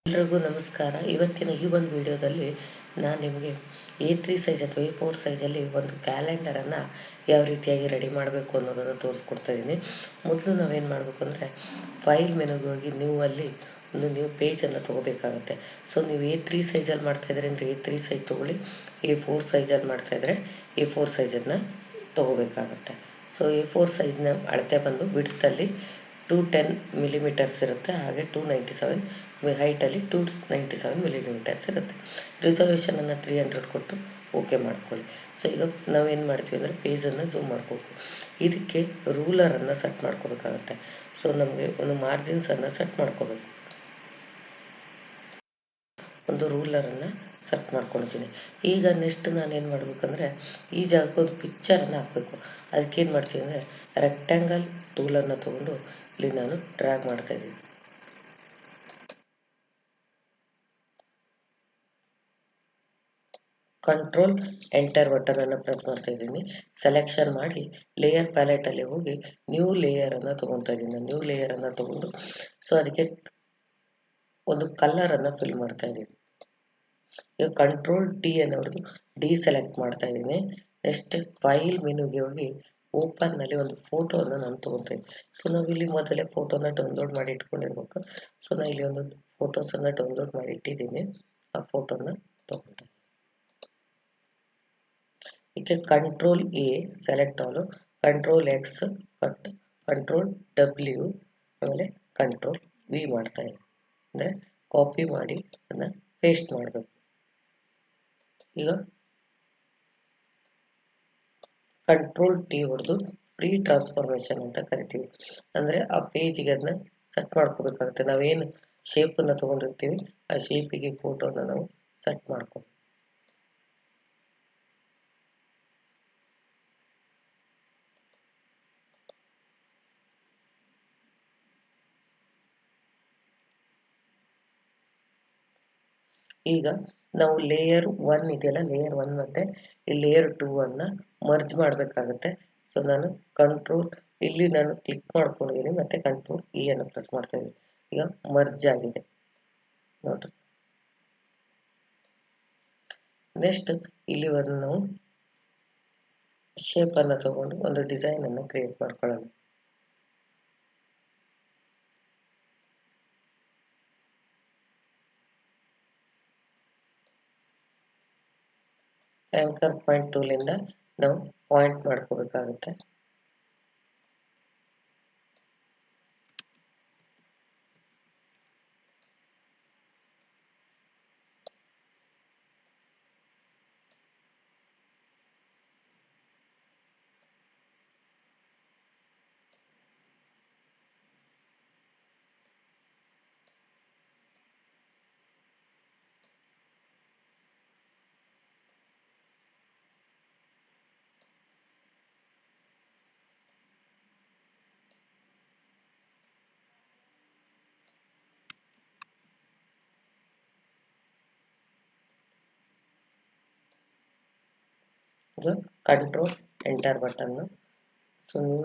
ಎಲ್ರಿಗೂ ನಮಸ್ಕಾರ. ಇವತ್ತಿನ ಈ ಒಂದು ವಿಡಿಯೋದಲ್ಲಿ ನಾನು ನಿಮಗೆ A3 ಸೈಜ್ ಅಥವಾ A4 ಸೈಜಲ್ಲಿ ಒಂದು ಕ್ಯಾಲೆಂಡರನ್ನು ಯಾವ ರೀತಿಯಾಗಿ ರೆಡಿ ಮಾಡಬೇಕು ಅನ್ನೋದನ್ನು ತೋರಿಸ್ಕೊಡ್ತಾ ಇದ್ದೀನಿ. ಮೊದಲು ನಾವೇನು ಮಾಡಬೇಕು ಅಂದರೆ ಫೈಲ್ ಮೆನುಗೆ ಹೋಗಿ ಅಲ್ಲಿ ಒಂದು ನೀವು ಪೇಜನ್ನು ತೊಗೋಬೇಕಾಗತ್ತೆ. ಸೊ ನೀವು A3 ಸೈಜಲ್ಲಿ ಮಾಡ್ತಾಯಿದ್ರೆ ಅಂದರೆ A3 ಸೈಜ್ ತೊಗೊಳ್ಳಿ, A4 ಸೈಜಲ್ಲಿ ಮಾಡ್ತಾಯಿದ್ರೆ A4 ಸೈಜನ್ನು ತೊಗೋಬೇಕಾಗತ್ತೆ. ಸೊ A4 ಸೈಜ್ನ ಅಳತೆ ಬಂದು ವಿಡ್ತಲ್ಲಿ 210 ಮಿಲಿಮೀಟರ್ಸ್ ಇರುತ್ತೆ, ಹಾಗೆ 297 ಹೈಟಲ್ಲಿ 297 ಮಿಲಿಮೀಟರ್ಸ್ ಇರುತ್ತೆ. ರಿಸಲ್ಯೂಷನನ್ನು 300 ಕೊಟ್ಟು ಓಕೆ ಮಾಡ್ಕೊಳ್ಳಿ. ಸೊ ಈಗ ನಾವೇನು ಮಾಡ್ತೀವಿ ಅಂದರೆ ಪೇಜನ್ನು ಝೂಮ್ ಮಾಡ್ಕೋಬೇಕು. ಇದಕ್ಕೆ ರೂಲರನ್ನು ಸೆಟ್ ಮಾಡ್ಕೋಬೇಕಾಗತ್ತೆ. ಸೊ ನಮಗೆ ಒಂದು ಮಾರ್ಜಿನ್ಸನ್ನು ಸೆಟ್ ಮಾಡ್ಕೋಬೇಕು. ಒಂದು ರೂಲರನ್ನು ಸೆಟ್ ಮಾಡ್ಕೊಳ್ತೀನಿ. ಈಗ ನೆಕ್ಸ್ಟ್ ನಾನೇನು ಮಾಡಬೇಕಂದ್ರೆ ಈ ಜಾಗಕ್ಕೆ ಒಂದು ಪಿಕ್ಚರನ್ನು ಹಾಕಬೇಕು. ಅದಕ್ಕೇನು ಮಾಡ್ತೀನಿ ಅಂದರೆ ರೆಕ್ಟ್ಯಾಂಗಲ್ ಟೂಲನ್ನು ತೊಗೊಂಡು ಇಲ್ಲಿ ನಾನು ಡ್ರ್ಯಾಗ್ ಮಾಡ್ತಾಯಿದ್ದೀನಿ. ಕಂಟ್ರೋಲ್ ಎಂಟರ್ ಬಟನನ್ನು ಪ್ರೆಸ್ ಮಾಡ್ತಾ ಇದ್ದೀನಿ. ಸೆಲೆಕ್ಷನ್ ಮಾಡಿ ಲೇಯರ್ ಪ್ಯಾಲೆಟಲ್ಲಿ ಹೋಗಿ ನ್ಯೂ ಲೇಯರನ್ನು ತೊಗೊತಾ ಇದ್ದೀನಿ. ನ್ಯೂ ಲೇಯರನ್ನು ತೊಗೊಂಡು ಸೊ ಅದಕ್ಕೆ ಒಂದು ಕಲರನ್ನು ಫಿಲ್ ಮಾಡ್ತಾ ಇದ್ದೀನಿ. ಈಗ ಕಂಟ್ರೋಲ್ ಡಿ ಅನ್ನು ಹೊಡೆದು ಸೆಲೆಕ್ಟ್ ಮಾಡ್ತಾ ಇದ್ದೀನಿ. ನೆಕ್ಸ್ಟ್ ಫೈಲ್ ಮೆನುಗೆ ಹೋಗಿ ಓಪನ್ನಲ್ಲಿ ಒಂದು ಫೋಟೋವನ್ನು ನಾನು ತೊಗೊತಾ ಇದ್ದೀನಿ. ಸೊ ನಾವು ಇಲ್ಲಿ ಮೊದಲೇ ಫೋಟೋನ ಡೌನ್ಲೋಡ್ ಮಾಡಿ ಇಟ್ಕೊಂಡಿರ್ಬೇಕು. ಸೊ ನಾನು ಇಲ್ಲಿ ಒಂದು ಫೋಟೋಸನ್ನು ಡೌನ್ಲೋಡ್ ಮಾಡಿ ಇಟ್ಟಿದ್ದೀನಿ. ಆ ಫೋಟೋನ ತೊಗೊತಾ ಇದ್ದೀನಿ. ಈಗ control A select all, control X cut, control W ಆಮೇಲೆ ಕಂಟ್ರೋಲ್ ವಿ ಮಾಡ್ತಾ ಇದ್ದೀನಿ. ಅಂದರೆ ಕಾಪಿ ಮಾಡಿ ಅದನ್ನು ಪೇಸ್ಟ್ ಮಾಡಬೇಕು. ಈಗ ಕಂಟ್ರೋಲ್ ಟಿ ಹೊಡೆದು ಪ್ರೀ ಟ್ರಾನ್ಸ್ಫಾರ್ಮೇಷನ್ ಅಂತ ಕರಿತೀವಿ. ಅಂದರೆ ಆ ಪೇಜಿಗೆ ಅದನ್ನ ಸೆಟ್ ಮಾಡ್ಕೋಬೇಕಾಗುತ್ತೆ. ನಾವೇನು ಶೇಪನ್ನು ತೊಗೊಂಡಿರ್ತೀವಿ ಆ ಶೇಪಿಗೆ ಫೋಟೋನ ನಾವು ಸೆಟ್ ಮಾಡ್ಕೋ. ಈಗ ನಾವು ಲೇಯರ್ 1 ಇದೆಯಲ್ಲ, ಲೇಯರ್ 1 ಮತ್ತು ಈ ಲೇಯರ್ 2 ಅನ್ನು ಮರ್ಜ್ ಮಾಡಬೇಕಾಗುತ್ತೆ. ಸೊ ನಾನು ಕಂಟ್ರೋಲ್ ಇಲ್ಲಿ ನಾನು ಕ್ಲಿಕ್ ಮಾಡ್ಕೊಂಡಿದ್ದೀನಿ ಮತ್ತು ಕಂಟ್ರೋಲ್ ಇ ಅನ್ನು ಪ್ರೆಸ್ ಮಾಡ್ತಾ ಇದ್ದೀನಿ. ಈಗ ಮರ್ಜ್ ಆಗಿದೆ ನೋಡ್ರಿ. ನೆಕ್ಸ್ಟ್ ಇಲ್ಲಿ ಒಂದು ನಾವು ಶೇಪನ್ನು ತಗೊಂಡು ಒಂದು ಡಿಸೈನನ್ನು ಕ್ರಿಯೇಟ್ ಮಾಡ್ಕೊಳ್ಳೋಣ. ಆಂಕರ್ ಪಾಯಿಂಟ್ ಟೂಲಿಂದ ನಾವು ಪಾಯಿಂಟ್ ಮಾಡ್ಕೋಬೇಕಾಗುತ್ತೆ. ಈಗ ಕಂಟ್ರೋಲ್ ಎಂಟರ್ ಬಟನ್ನು. ಸೊ ನೀವು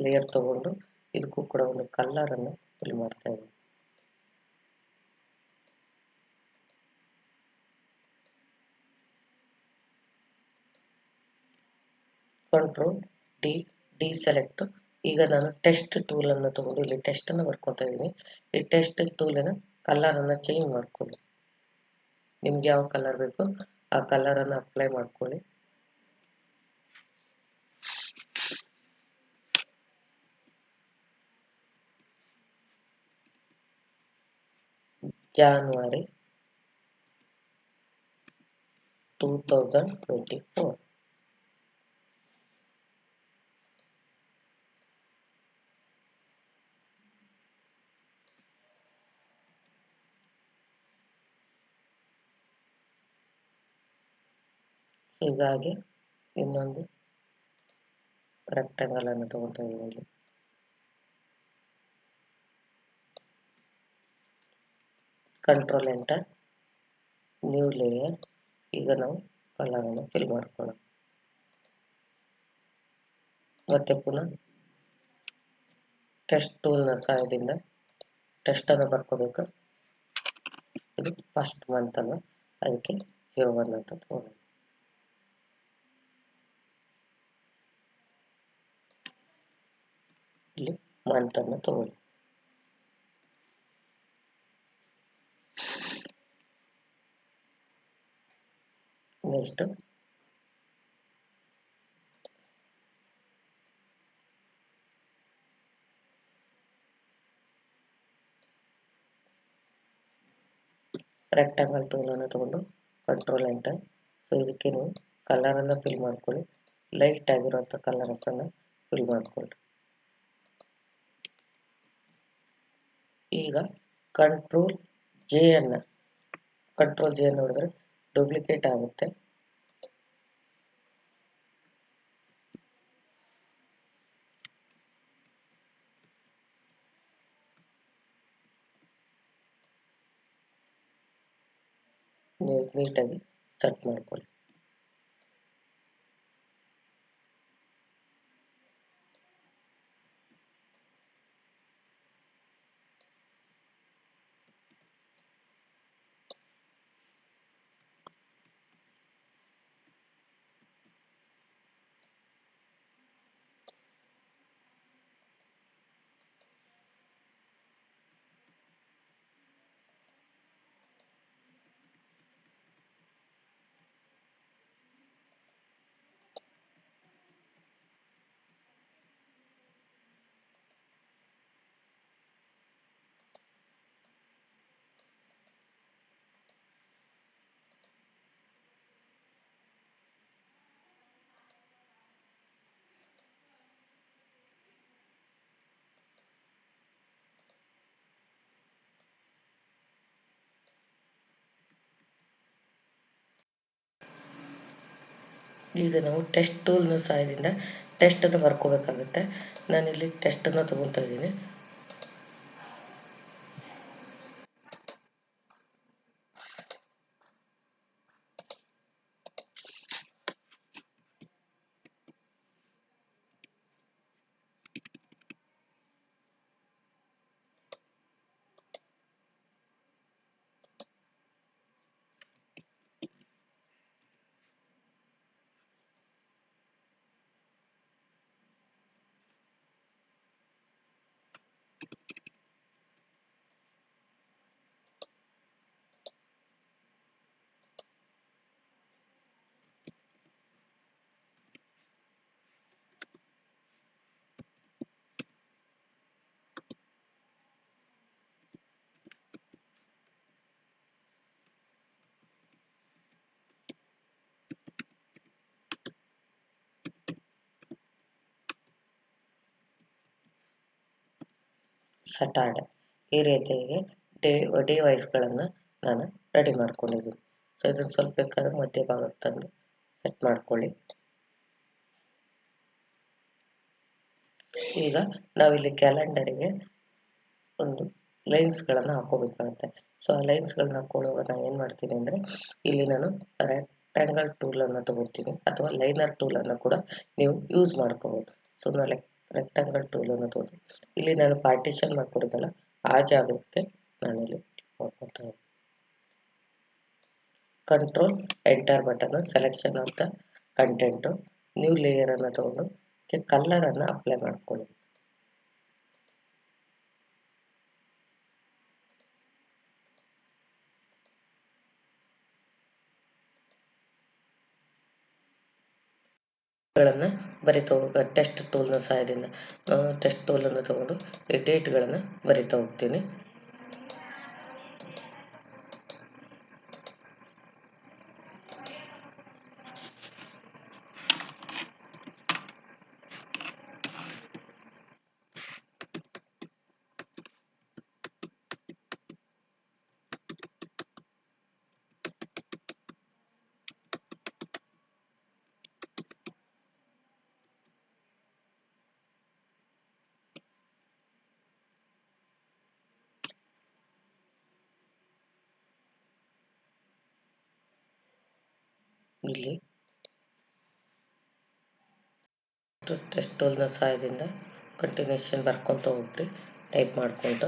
ಲೇಯರ್ ತಗೊಂಡು ಇದಕ್ಕೂ ಕೂಡ ಒಂದು ಕಲರನ್ನು ಫಿಲ್ ಮಾಡ್ತಾ ಇದ್ದೀನಿ. Control D select. ಈಗ ನಾನು ಟೆಸ್ಟ್ ಟೂಲನ್ನು ತಗೊಂಡು ಇಲ್ಲಿ ಟೆಸ್ಟನ್ನು ಬರ್ಕೊತಾ ಇದ್ದೀನಿ. ಈ ಟೆಸ್ಟ್ ಟೂಲಿನ ಕಲರನ್ನು ಚೇಂಜ್ ಮಾಡ್ಕೊಳ್ಳಿ. ನಿಮ್ಗೆ ಯಾವ ಕಲರ್ ಬೇಕು ಆ ಕಲರನ್ನು ಅಪ್ಲೈ ಮಾಡ್ಕೊಳ್ಳಿ. January 2024. ಹೀಗಾಗಿ ಇನ್ನೊಂದು ರೆಕ್ಟಾಂಗಲ್ ಅನ್ನು ತಗೊಳ್ತಾ ಇದ್ದೀನಿ. Control enter, new layer. ಈಗ ನಾವು ಕಲರನ್ನು ಫಿಲ್ ಮಾಡ್ಕೊಳ್ಳೋಣ. ಮತ್ತೆ ಪುನಃ ಟೆಸ್ಟ್ ಟೂಲ್ನ ಸಹಾಯದಿಂದ ಟೆಸ್ಟನ್ನು ಬರ್ಕೋಬೇಕು. ಫಸ್ಟ್ ಮಂತನ್ನು ಅದಕ್ಕೆ 01 ಅಂತ ತಗೊಳ್ಳೋಣ. ಇಲ್ಲಿ ಮಂತನ್ನು ತಗೊಳ್ಳಿ. ನೆಕ್ಸ್ಟ್ ರೆಕ್ಟಾಂಗಲ್ ಟೂಲನ್ನು ತಗೊಂಡು ಕಂಟ್ರೋಲ್ ಎಂಟರ್. ಸೊ ಇದಕ್ಕೆ ನೀವು ಕಲರನ್ನು ಫಿಲ್ ಮಾಡ್ಕೊಳ್ಳಿ. ಲೈಟ್ ಆಗಿರುವಂಥ ಕಲರ್ಸನ್ನು ಫಿಲ್ ಮಾಡ್ಕೊಳ್ಳಿ. ಈಗ ಕಂಟ್ರೋಲ್ ಜೆ ಅನ್ನು ನೋಡಿದ್ರೆ ಡೂಪ್ಲಿಕೇಟ್ ಆಗುತ್ತೆ. ನೀಟಾಗಿ ಸೆಟ್ ಮಾಡ್ಕೊಳ್ಳಿ. ಈಗ ನಾವು ಟೆಸ್ಟ್ ಟೂಲ್ನ ಸಹಾಯದಿಂದ ಟೆಸ್ಟನ್ನು ಬರ್ಕೋಬೇಕಾಗುತ್ತೆ. ನಾನಿಲ್ಲಿ ಟೆಸ್ಟನ್ನು ತಗೊತಾ ಇದ್ದೀನಿ. ಸಟಾರ್ಡೆ ಈ ರೀತಿಯಾಗಿ ಡಿವೈಸ್ಗಳನ್ನು ನಾನು ರೆಡಿ ಮಾಡ್ಕೊಂಡಿದ್ದೀನಿ. ಸೊ ಇದನ್ನು ಸ್ವಲ್ಪ ಬೇಕಾದ್ರೆ ಮಧ್ಯಭಾಗಕ್ಕೆ ತಂದು ಸೆಟ್ ಮಾಡ್ಕೊಳ್ಳಿ. ಈಗ ನಾವಿಲ್ಲಿ ಕ್ಯಾಲೆಂಡರಿಗೆ ಒಂದು ಲೈನ್ಸ್ಗಳನ್ನು ಹಾಕೋಬೇಕಾಗುತ್ತೆ. ಸೊ ಆ ಲೈನ್ಸ್ಗಳನ್ನ ಹಾಕೊಳ್ಳುವಾಗ ನಾನು ಏನು ಮಾಡ್ತೀನಿ ಅಂದರೆ, ಇಲ್ಲಿ ನಾನು ರೆಕ್ಟ್ಯಾಂಗಲ್ ಟೂಲನ್ನು ತಗೋತೀನಿ, ಅಥವಾ ಲೈನರ್ ಟೂಲನ್ನು ಕೂಡ ನೀವು ಯೂಸ್ ಮಾಡ್ಕೋಬೋದು. ಸೊ ನಾನು ರೆಕ್ಟ್ಯಾಂಗಲ್ ಟೂಲನ್ನು ತಗೊಂಡು ಇಲ್ಲಿ ನಾನು ಪಾರ್ಟಿಷನ್ ಮಾಡ್ಕೊಡಿದ್ದಲ್ಲ ಆ ಜಾಗಕ್ಕೆ ನಾನಿಲ್ಲಿ ಮಾಡ್ಕೊತಾ ಇದ್ದೀನಿ. Control enter button, selection of the content, new ಲೇಯರನ್ನು ತಗೊಂಡು ಕಲರನ್ನು ಅಪ್ಲೈ ಮಾಡ್ಕೊಳ್ಳಿ. ಗಳನ್ನು ಬರಿತಾ ಹೋಗ ಟೆಸ್ಟ್ ಟೂಲ್ನ ಸಹಾಯದಿಂದ ನಾನು ಟೆಸ್ಟ್ ಟೂಲನ್ನು ತಗೊಂಡು ಈ ಡೇಟ್ಗಳನ್ನು ಬರಿತಾ ಹೋಗ್ತೀನಿ. ಇಲ್ಲಿ ಟೆಸ್ಟ್ ಟೂಲ್ನ ಸಹಾಯದಿಂದ ಕಂಟಿನ್ಯೂಷನ್ ಬರ್ಕೊತ ಹೋಗ್ರಿ, ಟೈಪ್ ಮಾಡ್ಕೊಂಡು.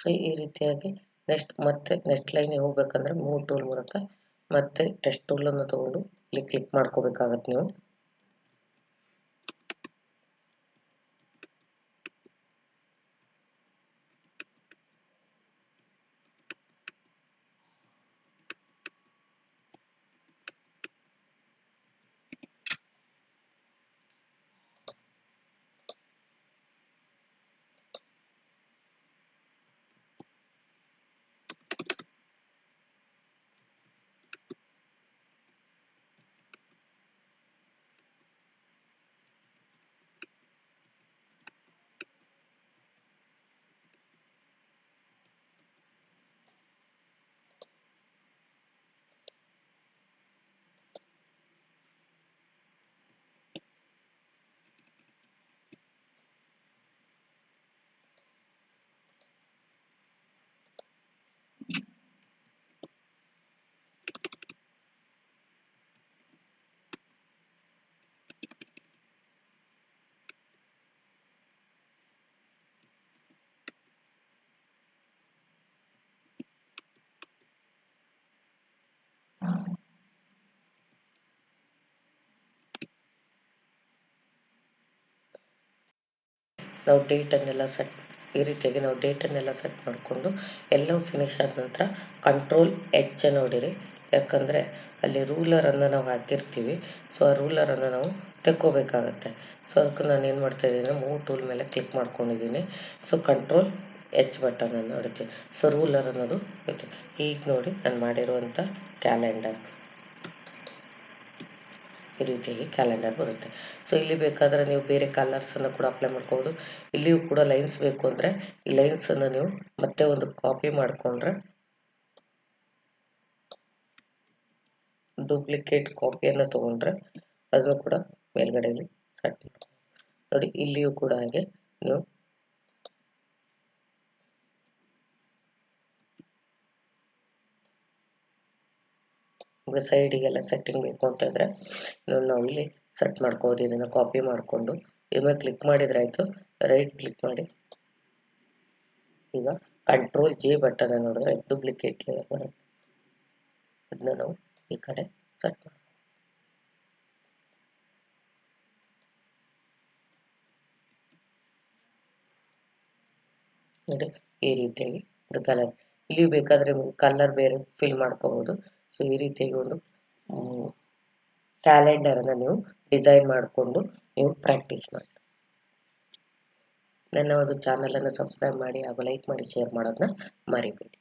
ಸೊ ಈ ರೀತಿಯಾಗಿ ನೆಕ್ಸ್ಟ್ ಲೈನಿಗೆ ಹೋಗ್ಬೇಕಂದ್ರೆ ಮೂವ್ ಟೂಲ್ ಮೂಲಕ ಮತ್ತೆ ಟೆಸ್ಟ್ ಟೂಲನ್ನು ತಗೊಂಡು ಇಲ್ಲಿ ಕ್ಲಿಕ್ ಮಾಡ್ಕೋಬೇಕಾಗತ್ತೆ ನೀವು. ನಾವು ಡೇಟನ್ನೆಲ್ಲ ಈ ರೀತಿಯಾಗಿ ನಾವು ಡೇಟನ್ನೆಲ್ಲ ಸೆಟ್ ಮಾಡಿಕೊಂಡು ಎಲ್ಲವೂ ಫಿನಿಶ್ ಆದ ನಂತರ ಕಂಟ್ರೋಲ್ ಎಚ್ ಅನ್ನು ಹೊಡಿರಿ. ಯಾಕಂದರೆ ಅಲ್ಲಿ ರೂಲರನ್ನು ನಾವು ಹಾಕಿರ್ತೀವಿ. ಸೊ ಆ ರೂಲರನ್ನು ನಾವು ತೆಕ್ಕೋಬೇಕಾಗತ್ತೆ. ಸೊ ಅದಕ್ಕೆ ನಾನು ಏನು ಮಾಡ್ತಾ ಇದ್ದೀನಿ, ಮೂವ್ ಟೂಲ್ ಮೇಲೆ ಕ್ಲಿಕ್ ಮಾಡ್ಕೊಂಡಿದ್ದೀನಿ. ಸೊ ಕಂಟ್ರೋಲ್ ಎಚ್ ಬಟನನ್ನು ಹೊಡಿತೀನಿ. ಸೊ ರೂಲರ್ ಅನ್ನೋದು ಇತ್ತು. ಈಗ ನೋಡಿ ನಾನು ಮಾಡಿರುವಂಥ ಕ್ಯಾಲೆಂಡರ್ ಈ ರೀತಿಯಾಗಿ ಕ್ಯಾಲೆಂಡರ್ ಬರುತ್ತೆ. ಸೊ ಇಲ್ಲಿ ಬೇಕಾದರೆ ನೀವು ಬೇರೆ ಕಲರ್ಸನ್ನು ಕೂಡ ಅಪ್ಲೈ ಮಾಡ್ಕೋಬೋದು. ಇಲ್ಲಿಯೂ ಕೂಡ ಲೈನ್ಸ್ ಬೇಕು ಅಂದರೆ ಈ ಲೈನ್ಸನ್ನು ನೀವು ಮತ್ತೆ ಒಂದು ಕಾಪಿ ಮಾಡಿಕೊಂಡ್ರೆ ಡೂಪ್ಲಿಕೇಟ್ ಕಾಪಿಯನ್ನು ತೊಗೊಂಡ್ರೆ ಅದನ್ನು ಕೂಡ ಮೇಲ್ಗಡೆಯಲ್ಲಿ ಸೆಟ್ ನೋಡಿ. ಇಲ್ಲಿಯೂ ಕೂಡ ಹಾಗೆ ನೀವು ಸೈಡಿಗೆಲ್ಲ ಸೆಟ್ಟಿಂಗ್ ಬೇಕು ಅಂತಂದರೆ ನಾವು ಇಲ್ಲಿ ಸೆಟ್ ಮಾಡ್ಕೋಬೋದು. ಇದನ್ನು ಕಾಪಿ ಮಾಡಿಕೊಂಡು ಇದ್ರ ಕ್ಲಿಕ್ ಮಾಡಿದ್ರೆ ಆಯಿತು. ರೈಟ್ ಕ್ಲಿಕ್ ಮಾಡಿ ಈಗ ಕಂಟ್ರೋಲ್ ಜೆ ಬಟನ್ ನೋಡಿದ್ರೆ ಡೂಪ್ಲಿಕೇಟ್ ಲೇಯರ್ ಬರುತ್ತೆ. ಅದನ್ನ ನಾವು ಈ ಕಡೆ ಸೆಟ್ ಮಾಡಿ ನೋಡಿ ಈ ರೀತಿಯಾಗಿ ಕಲರ್. ಇಲ್ಲಿ ಬೇಕಾದರೆ ಕಲರ್ ಬೇರೆ ಫಿಲ್ ಮಾಡ್ಕೋಬೋದು. ಸೊ ಈ ರೀತಿಯಾಗಿ ಒಂದು ಕ್ಯಾಲೆಂಡರನ್ನು ನೀವು ಡಿಸೈನ್ ಮಾಡಿಕೊಂಡು ನೀವು ಪ್ರಾಕ್ಟೀಸ್ ಮಾಡಿ. ನನ್ನ ಒಂದು ಚಾನಲನ್ನು ಸಬ್ಸ್ಕ್ರೈಬ್ ಮಾಡಿ ಹಾಗೂ ಲೈಕ್ ಮಾಡಿ ಶೇರ್ ಮಾಡೋದನ್ನ ಮರಿಬೇಡಿ.